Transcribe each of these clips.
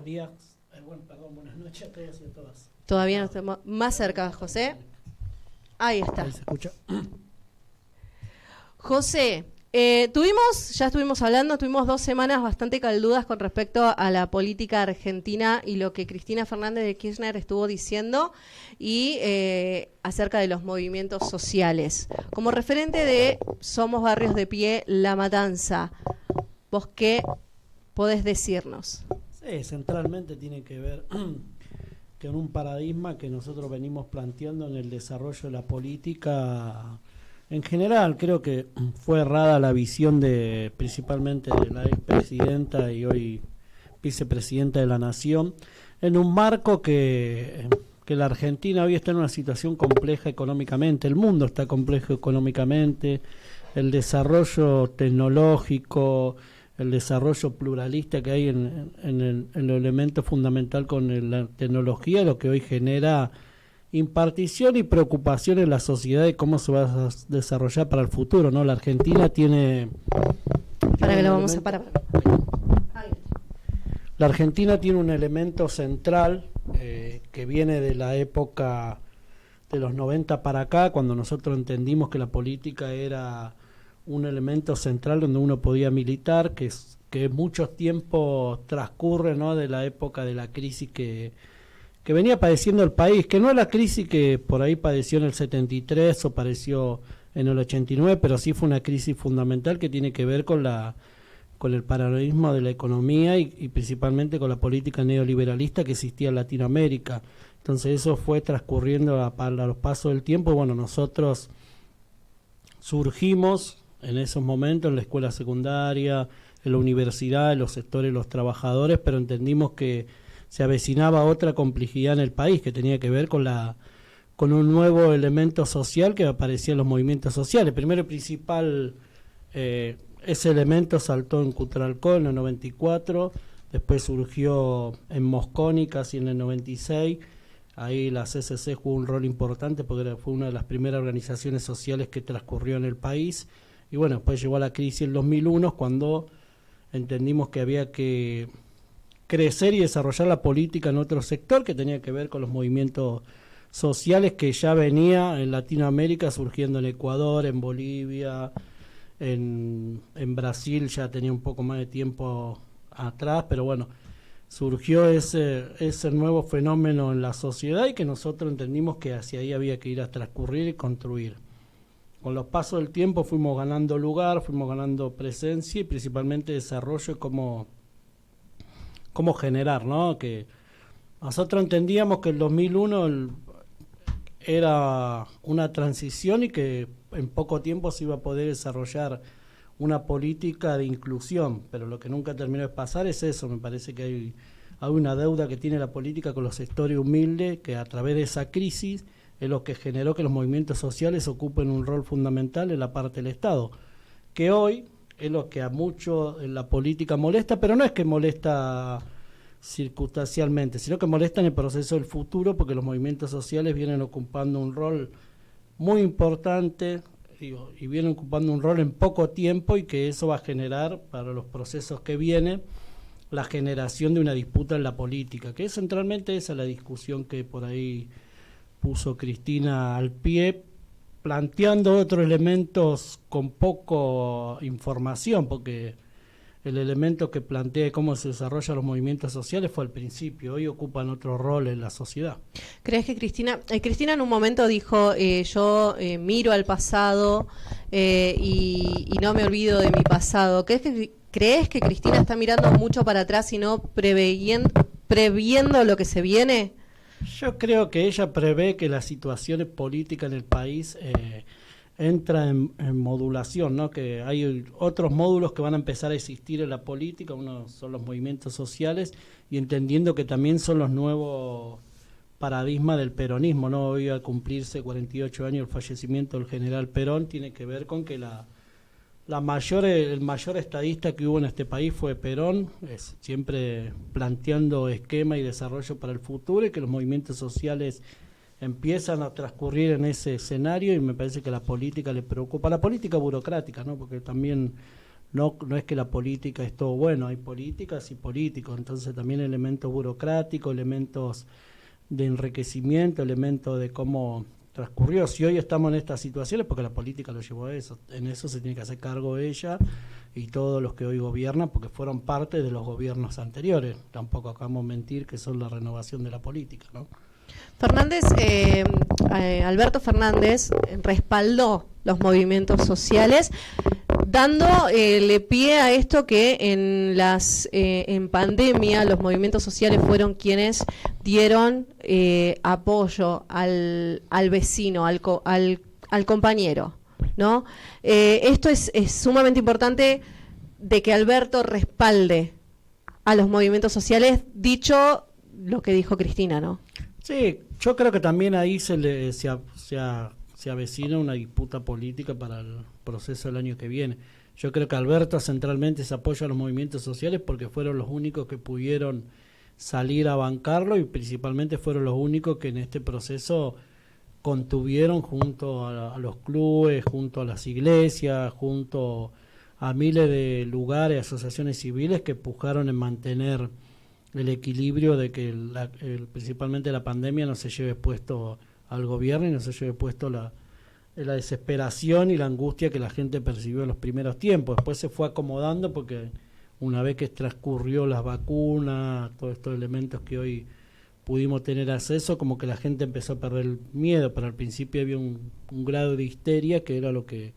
días, buenas noches a todos y a todas. Todavía no estamos más cerca, José. Ahí está. Ahí se escucha. José, ya estuvimos hablando, tuvimos 2 semanas bastante caldudas con respecto a la política argentina y lo que Cristina Fernández de Kirchner estuvo diciendo y acerca de los movimientos sociales. Como referente de Somos Barrios de Pie, La Matanza, ¿vos qué podés decirnos? Sí, centralmente tiene que ver con un paradigma que nosotros venimos planteando en el desarrollo de la política. En general, creo que fue errada la visión principalmente de la expresidenta y hoy vicepresidenta de la Nación, en un marco que la Argentina hoy está en una situación compleja económicamente, el mundo está complejo económicamente, el desarrollo tecnológico, el desarrollo pluralista que hay en el elemento fundamental con la tecnología, lo que hoy genera impartición y preocupación en la sociedad de cómo se va a desarrollar para el futuro, ¿no? La Argentina tiene... Para que lo vamos a parar. La Argentina tiene un elemento central que viene de la época de los 90 para acá, cuando nosotros entendimos que la política era un elemento central donde uno podía militar, que muchos tiempos transcurre, ¿no?, de la época de la crisis que venía padeciendo el país, que no es la crisis que por ahí padeció en el 73 o padeció en el 89, pero sí fue una crisis fundamental que tiene que ver con el paralelismo de la economía y principalmente con la política neoliberalista que existía en Latinoamérica. Entonces eso fue transcurriendo a los pasos del tiempo. Bueno, nosotros surgimos en esos momentos en la escuela secundaria, en la universidad, en los sectores de los trabajadores, pero entendimos que se avecinaba otra complejidad en el país que tenía que ver con un nuevo elemento social que aparecía en los movimientos sociales. Primero y principal, ese elemento saltó en Cutralcó en el 94, después surgió en Mosconi casi en el 96, ahí la CCC jugó un rol importante porque fue una de las primeras organizaciones sociales que transcurrió en el país, y bueno, después llegó a la crisis en 2001 cuando entendimos que había que crecer y desarrollar la política en otro sector que tenía que ver con los movimientos sociales que ya venía en Latinoamérica surgiendo en Ecuador, en Bolivia, en Brasil ya tenía un poco más de tiempo atrás, pero bueno, surgió ese nuevo fenómeno en la sociedad y que nosotros entendimos que hacia ahí había que ir a transcurrir y construir. Con los pasos del tiempo fuimos ganando lugar, fuimos ganando presencia y principalmente desarrollo y cómo generar, ¿no? Que nosotros entendíamos que el 2001 era una transición y que en poco tiempo se iba a poder desarrollar una política de inclusión, pero lo que nunca terminó de pasar es eso. Me parece que hay una deuda que tiene la política con los sectores humildes, que a través de esa crisis es lo que generó que los movimientos sociales ocupen un rol fundamental en la parte del Estado, que hoy es lo que a muchos en la política molesta, pero no es que molesta circunstancialmente, sino que molesta en el proceso del futuro, porque los movimientos sociales vienen ocupando un rol muy importante y vienen ocupando un rol en poco tiempo, y que eso va a generar para los procesos que vienen la generación de una disputa en la política, que es centralmente esa la discusión que por ahí puso Cristina al pie, planteando otros elementos con poco información, porque el elemento que plantea cómo se desarrollan los movimientos sociales fue al principio, hoy ocupan otro rol en la sociedad. ¿Crees que Cristina en un momento dijo, yo miro al pasado y no me olvido de mi pasado? ¿Crees que Cristina está mirando mucho para atrás y no previendo lo que se viene? Yo creo que ella prevé que las situaciones políticas en el país entra en modulación, ¿no? Que hay otros módulos que van a empezar a existir en la política. Uno son los movimientos sociales, y entendiendo que también son los nuevos paradigmas del peronismo, ¿no? Hoy, al cumplirse 48 años el fallecimiento del general Perón, tiene que ver con que el mayor estadista que hubo en este país fue Perón, siempre planteando esquema y desarrollo para el futuro, y que los movimientos sociales empiezan a transcurrir en ese escenario, y me parece que la política le preocupa, la política burocrática, ¿no? Porque también no es que la política es todo bueno, hay políticas y políticos, entonces también elementos burocráticos, elementos de enriquecimiento, elementos de cómo transcurrió. Si hoy estamos en estas situaciones, porque la política lo llevó a eso, en eso se tiene que hacer cargo ella y todos los que hoy gobiernan, porque fueron parte de los gobiernos anteriores. Tampoco acabamos de mentir que son la renovación de la política, ¿no? Fernández, Alberto Fernández respaldó los movimientos sociales, dándole pie a esto que en pandemia los movimientos sociales fueron quienes dieron apoyo al vecino, al compañero, ¿no? Esto es sumamente importante de que Alberto respalde a los movimientos sociales, dicho lo que dijo Cristina, ¿no? Sí, yo creo que también ahí se avecina una disputa política para el proceso del año que viene. Yo creo que Alberto centralmente se apoya a los movimientos sociales porque fueron los únicos que pudieron salir a bancarlo y principalmente fueron los únicos que en este proceso contuvieron junto a los clubes, junto a las iglesias, junto a miles de lugares, asociaciones civiles que pujaron en mantener el equilibrio de que principalmente la pandemia no se lleve puesto al gobierno y no se lleve puesto la desesperación y la angustia que la gente percibió en los primeros tiempos. Después se fue acomodando porque una vez que transcurrió las vacunas, todos estos elementos que hoy pudimos tener acceso, como que la gente empezó a perder el miedo, pero al principio había un grado de histeria que era lo que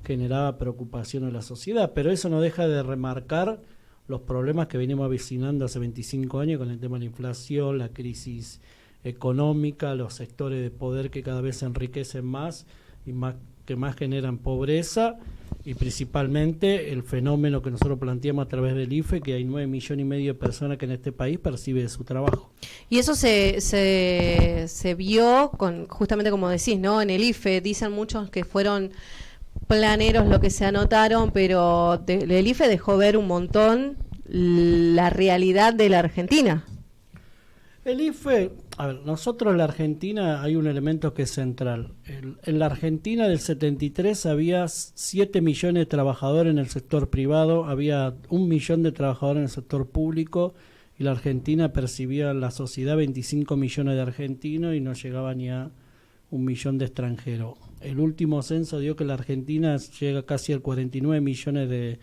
generaba preocupación en la sociedad, pero eso no deja de remarcar los problemas que venimos avecinando hace 25 años con el tema de la inflación, la crisis económica, los sectores de poder que cada vez se enriquecen más y que más generan pobreza, y principalmente el fenómeno que nosotros planteamos a través del IFE, que hay 9,5 millones de personas que en este país perciben de su trabajo. Y eso se vio justamente como decís, ¿no? En el IFE dicen muchos que fueron planeros lo que se anotaron, pero el IFE dejó ver un montón la realidad de la Argentina. El IFE, a ver, nosotros en la Argentina hay un elemento que es central. En la Argentina del 73 había 7 millones de trabajadores en el sector privado, había 1 millón de trabajadores en el sector público, y la Argentina percibía en la sociedad 25 millones de argentinos y no llegaba ni a 1 millón de extranjeros. El último censo dio que la Argentina llega casi a 49 millones de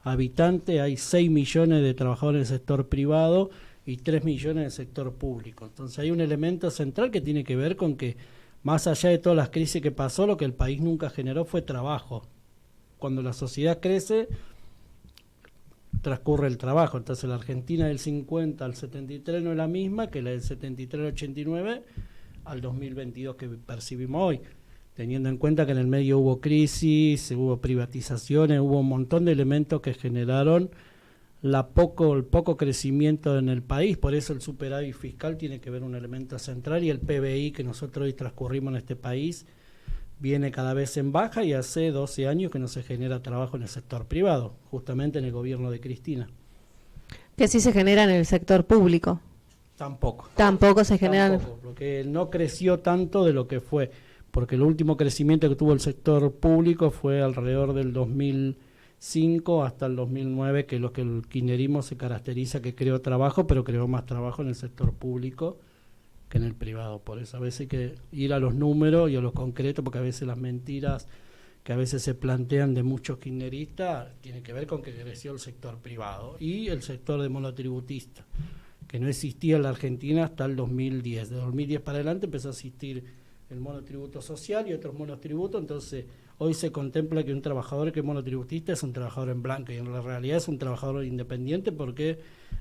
habitantes, hay 6 millones de trabajadores en el sector privado y 3 millones en el sector público. Entonces hay un elemento central que tiene que ver con que, más allá de todas las crisis que pasó, lo que el país nunca generó fue trabajo. Cuando la sociedad crece, transcurre el trabajo. Entonces la Argentina del 50 al 73 no es la misma que la del 73 al 89 al 2022 que percibimos hoy, teniendo en cuenta que en el medio hubo crisis, hubo privatizaciones, hubo un montón de elementos que generaron el poco crecimiento en el país. Por eso el superávit fiscal tiene que ver un elemento central, y el PBI que nosotros hoy transcurrimos en este país viene cada vez en baja, y hace 12 años que no se genera trabajo en el sector privado, justamente en el gobierno de Cristina. Que sí se genera en el sector público. Tampoco se genera. Porque no creció tanto de lo que fue, porque el último crecimiento que tuvo el sector público fue alrededor del 2005 hasta el 2009, que es lo que el kirchnerismo se caracteriza, que creó trabajo, pero creó más trabajo en el sector público que en el privado. Por eso a veces hay que ir a los números y a los concretos, porque a veces las mentiras que a veces se plantean de muchos kirchneristas tienen que ver con que creció el sector privado y el sector de monotributista, que no existía en la Argentina hasta el 2010. De 2010 para adelante empezó a existir el monotributo social y otros monotributos. Entonces hoy se contempla que un trabajador que es monotributista es un trabajador en blanco, y en la realidad es un trabajador independiente, porque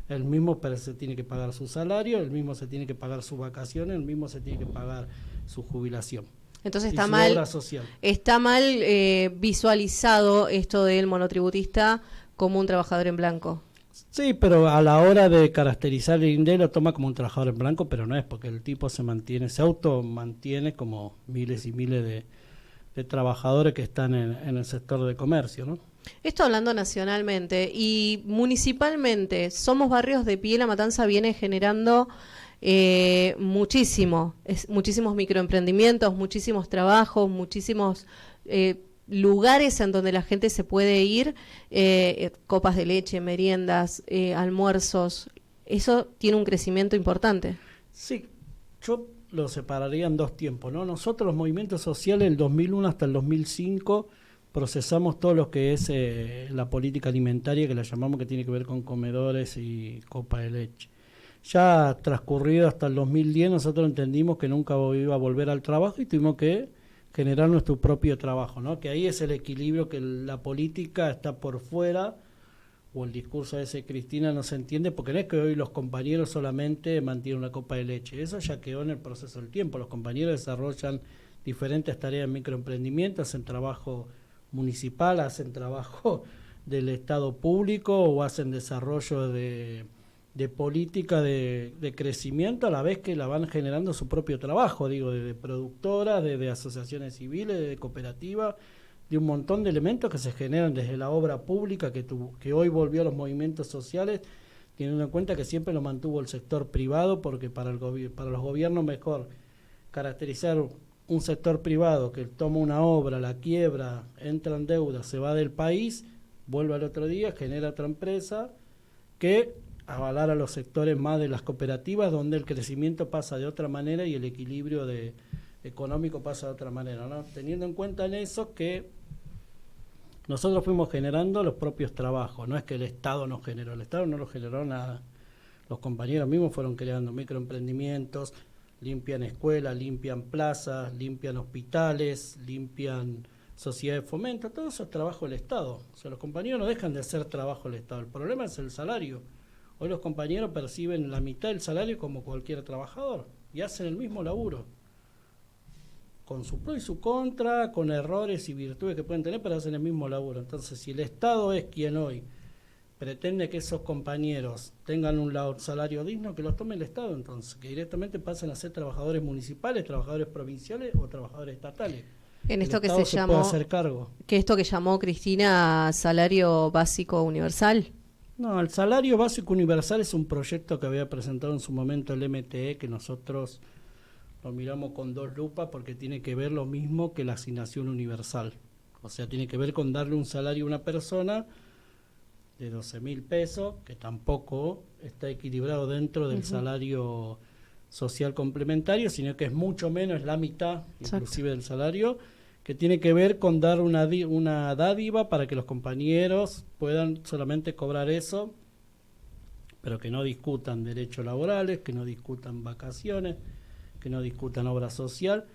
él mismo se tiene que pagar su salario, él mismo se tiene que pagar sus vacaciones, él mismo se tiene que pagar su jubilación. Entonces está mal visualizado esto del monotributista como un trabajador en blanco. Sí, pero a la hora de caracterizar el INDE lo toma como un trabajador en blanco, pero no es, porque el tipo se automantiene como miles y miles de trabajadores que están en el sector de comercio, ¿no? Esto hablando nacionalmente y municipalmente, Somos Barrios de Pie, La Matanza viene generando muchísimos microemprendimientos, muchísimos trabajos, muchísimos lugares en donde la gente se puede ir, copas de leche, meriendas, almuerzos, eso tiene un crecimiento importante. Sí, yo lo separaría en dos tiempos, ¿no? Nosotros los movimientos sociales del 2001 hasta el 2005 procesamos todo lo que es la política alimentaria, que la llamamos, que tiene que ver con comedores y copa de leche. Ya transcurrido hasta el 2010 nosotros entendimos que nunca iba a volver al trabajo y tuvimos que generar nuestro propio trabajo, ¿no? Que ahí es el equilibrio, que la política está por fuera, o el discurso ese Cristina no se entiende, porque no es que hoy los compañeros solamente mantienen una copa de leche, eso ya quedó en el proceso del tiempo. Los compañeros desarrollan diferentes tareas en microemprendimiento, hacen trabajo municipal, hacen trabajo del Estado público o hacen desarrollo de política de crecimiento, a la vez que la van generando su propio trabajo, digo, de productoras, de asociaciones civiles, de cooperativas, de un montón de elementos que se generan desde la obra pública que hoy volvió a los movimientos sociales, teniendo en cuenta que siempre lo mantuvo el sector privado, porque para los gobiernos mejor caracterizar un sector privado que toma una obra, la quiebra, entra en deuda, se va del país, vuelve al otro día, genera otra empresa, que avalar a los sectores más de las cooperativas, donde el crecimiento pasa de otra manera y el equilibrio económico pasa de otra manera, ¿no? Teniendo en cuenta en eso que nosotros fuimos generando los propios trabajos, no es que el Estado nos generó, el Estado no lo generó nada, los compañeros mismos fueron creando microemprendimientos, limpian escuelas, limpian plazas, limpian hospitales, limpian sociedades de fomento, todo eso es trabajo del Estado. O sea, los compañeros no dejan de hacer trabajo del Estado, el problema es el salario. Hoy los compañeros perciben la mitad del salario como cualquier trabajador y hacen el mismo laburo, con su pro y su contra, con errores y virtudes que pueden tener, pero hacen el mismo laburo. Entonces, si el Estado es quien hoy pretende que esos compañeros tengan un salario digno, que los tome el Estado, entonces, que directamente pasen a ser trabajadores municipales, trabajadores provinciales o trabajadores estatales. En esto que se llamó, puede hacer cargo. Que esto que llamó Cristina salario básico universal. No, el salario básico universal es un proyecto que había presentado en su momento el MTE, que nosotros lo miramos con dos lupas porque tiene que ver lo mismo que la asignación universal. O sea, tiene que ver con darle un salario a una persona de 12.000 pesos, que tampoco está equilibrado dentro del salario social complementario, sino que es mucho menos, es la mitad inclusive del salario, que tiene que ver con dar una dádiva para que los compañeros puedan solamente cobrar eso, pero que no discutan derechos laborales, que no discutan vacaciones, que no discutan obra social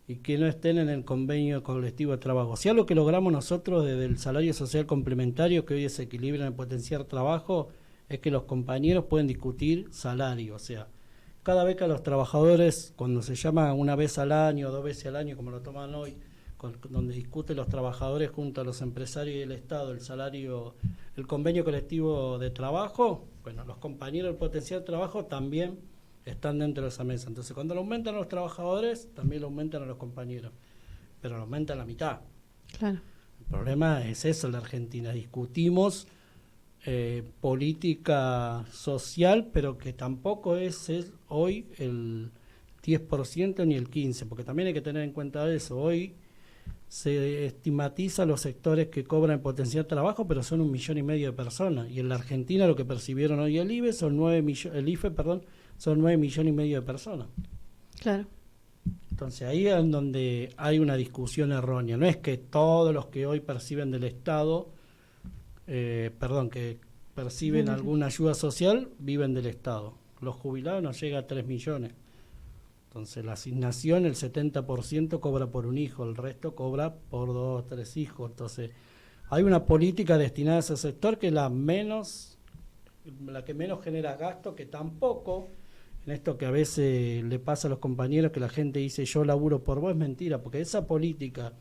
y que no estén en el convenio colectivo de trabajo. O sea, lo que logramos nosotros desde el salario social complementario, que hoy se equilibra en el potenciar trabajo, es que los compañeros pueden discutir salario. O sea, cada vez que a los trabajadores, cuando se llama una vez al año, 2 veces al año, como lo toman hoy, donde discuten los trabajadores junto a los empresarios y el Estado el salario, el convenio colectivo de trabajo, bueno, los compañeros del potencial trabajo también están dentro de esa mesa. Entonces, cuando lo aumentan a los trabajadores, también lo aumentan a los compañeros, pero lo aumentan a la mitad. Claro. El problema es eso en la Argentina. Discutimos política social, pero que tampoco es hoy el 10% ni el 15%, porque también hay que tener en cuenta eso. Hoy se estigmatiza los sectores que cobran potencial trabajo, pero son 1,5 millones de personas. Y en la Argentina lo que percibieron hoy el IFE son 9 millones y medio de personas. Claro. Entonces ahí es donde hay una discusión errónea. No es que todos los que hoy perciben del Estado, que perciben alguna ayuda social, viven del Estado. Los jubilados no llega a 3 millones. Entonces la asignación, el 70% cobra por un hijo, el resto cobra por 2 o 3 hijos. Entonces hay una política destinada a ese sector que es la que menos genera gasto, que tampoco, en esto que a veces le pasa a los compañeros, que la gente dice yo laburo por vos, es mentira, porque esa política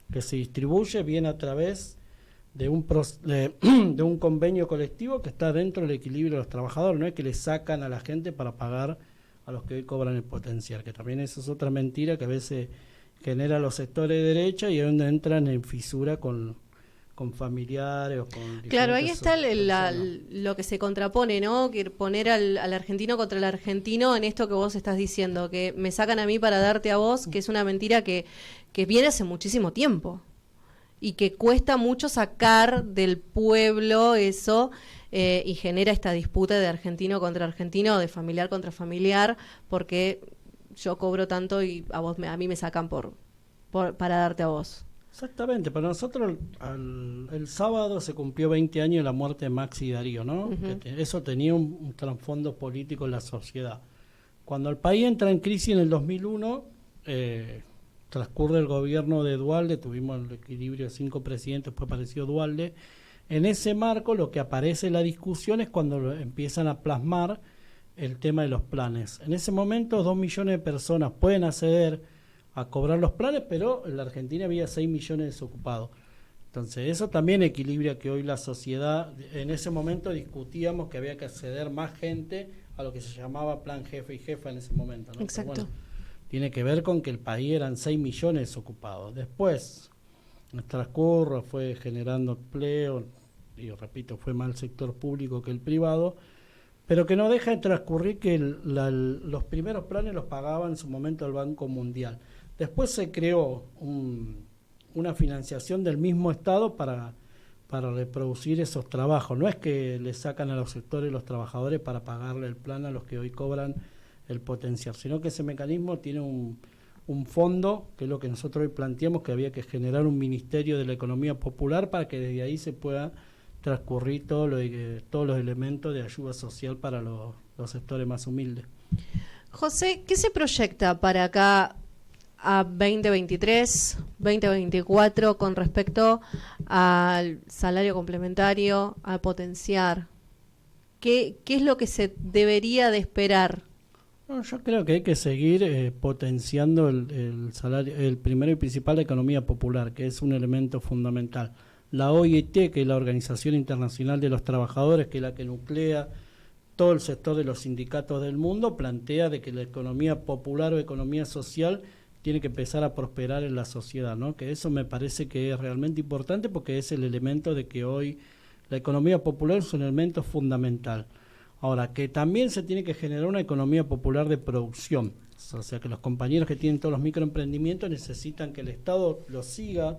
que se distribuye viene a través de un convenio colectivo que está dentro del equilibrio de los trabajadores, no es que le sacan a la gente para pagar a los que hoy cobran el potencial, que también eso es otra mentira que a veces genera los sectores de derecha y es donde entran en fisura con familiares o con... Claro, ahí está lo que se contrapone, ¿no? Que poner al argentino contra el argentino en esto que vos estás diciendo, que me sacan a mí para darte a vos, que es una mentira que viene hace muchísimo tiempo. y que cuesta mucho sacar del pueblo eso, y genera esta disputa de argentino contra argentino, de familiar contra familiar, porque yo cobro tanto y a mí me sacan para darte a vos. Exactamente, para nosotros el sábado se cumplió 20 años de la muerte de Maxi Darío, ¿no? Eso tenía un trasfondo político en la sociedad. Cuando el país entra en crisis en el 2001, transcurre el gobierno de Duhalde, tuvimos el equilibrio de 5 presidentes, después apareció Duhalde. En ese marco lo que aparece en la discusión es cuando empiezan a plasmar el tema de los planes. En ese momento 2 millones de personas pueden acceder a cobrar los planes, pero en la Argentina había 6 millones de desocupados. Entonces eso también equilibra que hoy la sociedad, en ese momento discutíamos que había que acceder más gente a lo que se llamaba plan jefe y jefa en ese momento, ¿no? Exacto. Pero bueno, tiene que ver con que el país eran 6 millones de desocupados. Después, el transcurso fue generando empleo, y repito, fue más el sector público que el privado, pero que no deja de transcurrir que los primeros planes los pagaba en su momento el Banco Mundial. Después se creó una financiación del mismo Estado para reproducir esos trabajos. No es que le sacan a los sectores los trabajadores para pagarle el plan a los que hoy cobran el potencial, sino que ese mecanismo tiene un fondo, que es lo que nosotros hoy planteamos, que había que generar un Ministerio de la Economía Popular para que desde ahí se pueda transcurrir todos los elementos de ayuda social para los sectores más humildes. José, ¿qué se proyecta para acá a 2023, 2024 con respecto al salario complementario, a potenciar? ¿Qué es lo que se debería de esperar? No, yo creo que hay que seguir potenciando el salario, el primero y principal, la economía popular, que es un elemento fundamental. La OIT, que es la Organización Internacional de los Trabajadores, que es la que nuclea todo el sector de los sindicatos del mundo, plantea de que la economía popular o economía social tiene que empezar a prosperar en la sociedad, ¿no? Que eso me parece que es realmente importante porque es el elemento de que hoy la economía popular es un elemento fundamental. Ahora, que también se tiene que generar una economía popular de producción, o sea, que los compañeros que tienen todos los microemprendimientos necesitan que el Estado los siga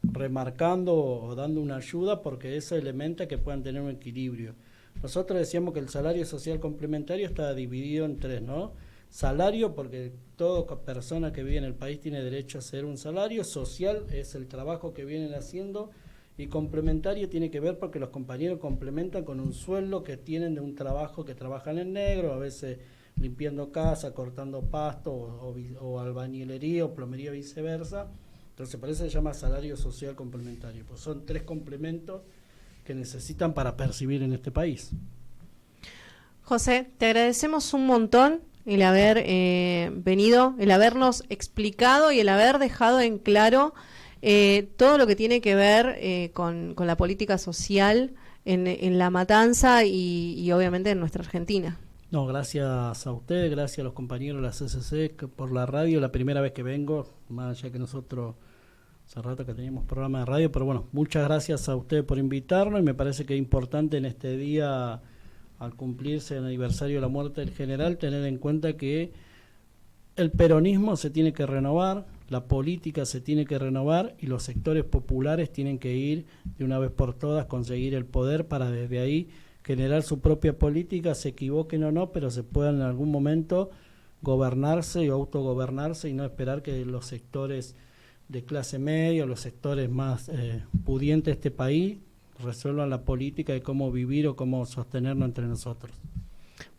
remarcando o dando una ayuda, porque eso elementa que puedan tener un equilibrio. Nosotros decíamos que el salario social complementario está dividido en 3, ¿no? Salario, porque toda persona que vive en el país tiene derecho a hacer un salario. Social es el trabajo que vienen haciendo, y complementario tiene que ver porque los compañeros complementan con un sueldo que tienen de un trabajo que trabajan en negro, a veces limpiando casa, cortando pasto o albañilería o plomería, viceversa. Entonces por eso se llama salario social complementario, pues son 3 complementos que necesitan para percibir en este país. José, te agradecemos un montón el haber venido, el habernos explicado y el haber dejado en claro todo lo que tiene que ver con la política social en La Matanza y obviamente en nuestra Argentina. No, gracias a ustedes, gracias a los compañeros de la CCC por la radio, la primera vez que vengo, más allá que nosotros hace rato que teníamos programa de radio, pero bueno, muchas gracias a ustedes por invitarnos, y me parece que es importante en este día, al cumplirse el aniversario de la muerte del general, tener en cuenta que el peronismo se tiene que renovar, la política se tiene que renovar, y los sectores populares tienen que ir de una vez por todas, conseguir el poder para desde ahí generar su propia política, se equivoquen o no, pero se puedan en algún momento gobernarse y autogobernarse, y no esperar que los sectores de clase media, los sectores más pudientes de este país, resuelvan la política de cómo vivir o cómo sostenernos entre nosotros.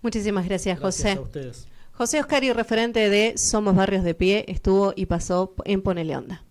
Muchísimas gracias, José. Gracias a ustedes. José Oscari, referente de Somos Barrios de Pie, estuvo y pasó en Ponele Onda.